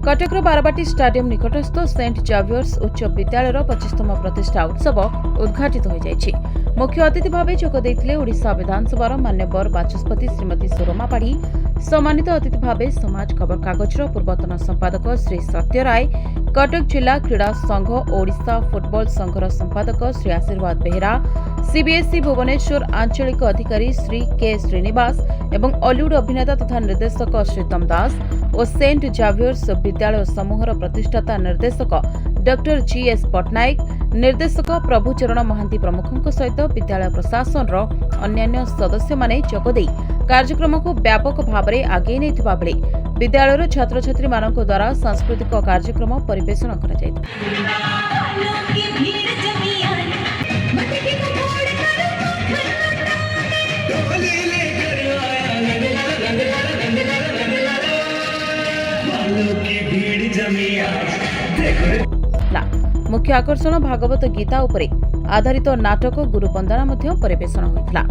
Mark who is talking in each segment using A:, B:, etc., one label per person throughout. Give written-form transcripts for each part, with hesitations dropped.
A: Cuttack Barbati stadium निकटस्थ Saint जावियर्स उच्च विद्यालय 25तम प्रतिष्ठा उत्सव उद्घाटित हो जाइछि। मुख्य अतिथि भाव जोगदे ओडिशा विधानसभा मान्यवर बाचस्पति श्रीमती सुरमा पाढ़ी, सम्मानित अतिथि भाव समाज खबर कागजर पूर्वतन संपादक श्री सत्य राय, कटक जिला क्रीड़ा संघ ओडिशा फुटबॉल संघर संपादक श्री आशीर्वाद बेहेरा, सीबीएसई भुवनेश्वर आंचलिक अधिकारी श्री के श्रीनिवास एवं हॉलीवुड अभिनेता तथा निर्देशक श्रीतम दास और सेंट जावियर्स विद्यालय समूहर प्रतिष्ठाता निर्देशक डॉक्टर जीएस पट्टनायक, निर्देशक प्रभुचरण महांती प्रमुखों सहित विद्यालय प्रशासन अन्यान्य सदस्य माने जोगदे कार्यक्रम को व्यापक भाव में आगे नेथिबा बेले विद्यालय छात्र छात्री मानक द्वारा सांस्कृतिक कार्यक्रम परिवेषण करा मुख्य आकर्षण भागवत गीता उपरे आधारित नाटक गुरुवंदना मध्य परिवेषण होइतला।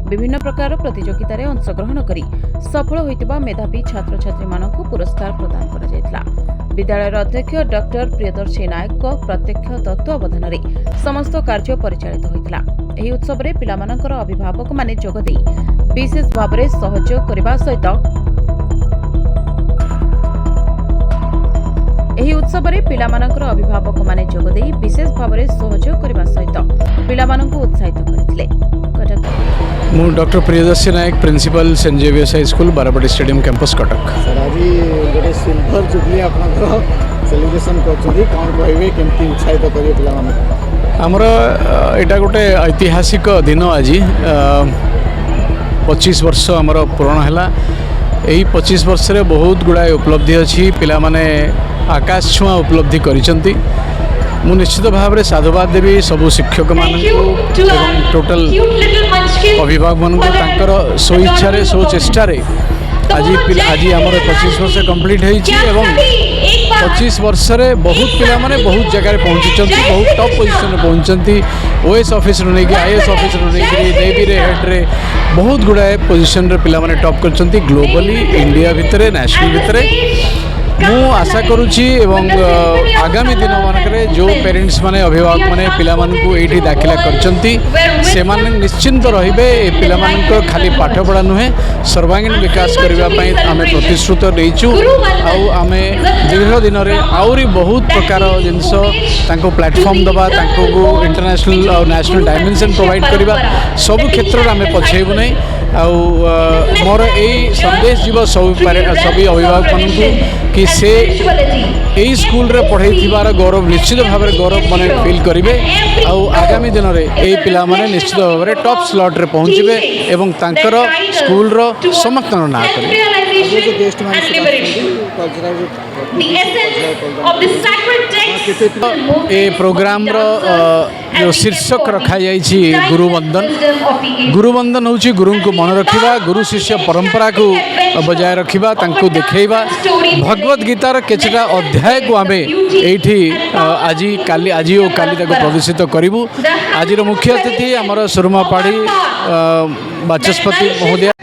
A: विभिन्न प्रकार प्रतियोगितारे अंशग्रहण करी सफल होइतिबा मेधावी छात्र छात्री मानकु पुरस्कार प्रदान करा जायतला। विद्यालयर अध्यक्ष डॉक्टर प्रियदर्शी नायक प्रत्यक्ष तत्वावधान रे समस्त कार्य परिचालित होइतला। एही उत्सव रे पिलामानकर अभिभावक माने जोगदे विशेष भाव रे सहयोग करबा सहित ଏହି ଉତ୍ସବରେ ପିଲାମାନଙ୍କର ଅଭିଭାବକ ମାନେ ଯୋଗଦେଇ ବିଶେଷ ଭାବରେ ସହଯୋଗ କରିବା ସହିତ ପିଲାମାନଙ୍କୁ ଉତ୍ସାହିତ କରିଥିଲେ।
B: ମୁଁ doctor Priyadarshi Nayak principal saint Xavier's high school Barabati stadium campus Cuttack.
C: Sir आज गोटे सिल्वर जुबली आपनकर सेलिब्रेशन करछथि कोन कहबे केमति उत्साहित करिए पिला माने
B: हमर एटा गोटे ऐतिहासिक दिन आज 25 वर्ष हमर पूर्ण हैला। एही 25 वर्ष रे बहुत गुडा उपलब्धि अछि, पिला माने आकाश छुआ उपलब्धि करिसंती। मु निश्चित भाव में साधुवाद देवी सबू शिक्षक मानक टोटल अभिभावक मानक स्व इच्छा स्व चेष्टा आज आमर 25 वर्ष कंप्लीट एवं 25 वर्ष रे बहुत पिला माने बहुत जगह पहुंची, बहुत टॉप पोजिशन में पहुंचती। ओएस ऑफिस नहीं आईएएस ऑफिस नहीं नेवी रे हेड रे बहुत गुड़ाए पोजिशन रे पिला माने टॉप करछंती ग्लोबली इंडिया भितरे नेशनल भितरे। मु आशा करुच्ची एवं आगामी दिन मानक जो पेरेंट्स माने अभिभावक माने पिला मानकु एठी दाखिला करचंती से माने निश्चिंत रहिबे। पिला मानक खाली पाठ पढ़ा नुहे सर्वांगीण विकास करबा पई आमे प्रतिश्रुत रहिचु। आउ आमे दीर्घ दिन रे आउरी बहुत प्रकार जिंस तांको प्लेटफॉर्म दबा, तांको इंटरनेशनल और नेशनल डायमेंशन प्रोवाइड करबा सब क्षेत्र रे आमे पछेबु नै। आउ मोर एई संदेश जीव सभी अभिभावक मानकु कि से यही स्कूल रे पढ़ाई थिबार गौरव निश्चित भाव में गौरव माने फील करेंगे। आगामी दिन में यही पिला माने निश्चित भाव में टॉप स्लॉट रे पहुँचे एवं तांकर स्कूल रो समस्त ना करेंगे। ए प्रोग्राम रो जो शीर्षक रखा जाइछि गुरुवंदन। गुरुवंदन होछि गुरु को मन रखिबा, गुरु शिष्य परंपरा को बजाय रखिबा, तांको देखैबा। भगवत गीतार केचटा अध्याय को आमे एठी आज और काली ताको प्रदर्शित करिवु। आज मुख्य अतिथि हमर सुरमा पाढ़ी बाचस्पति महोदय।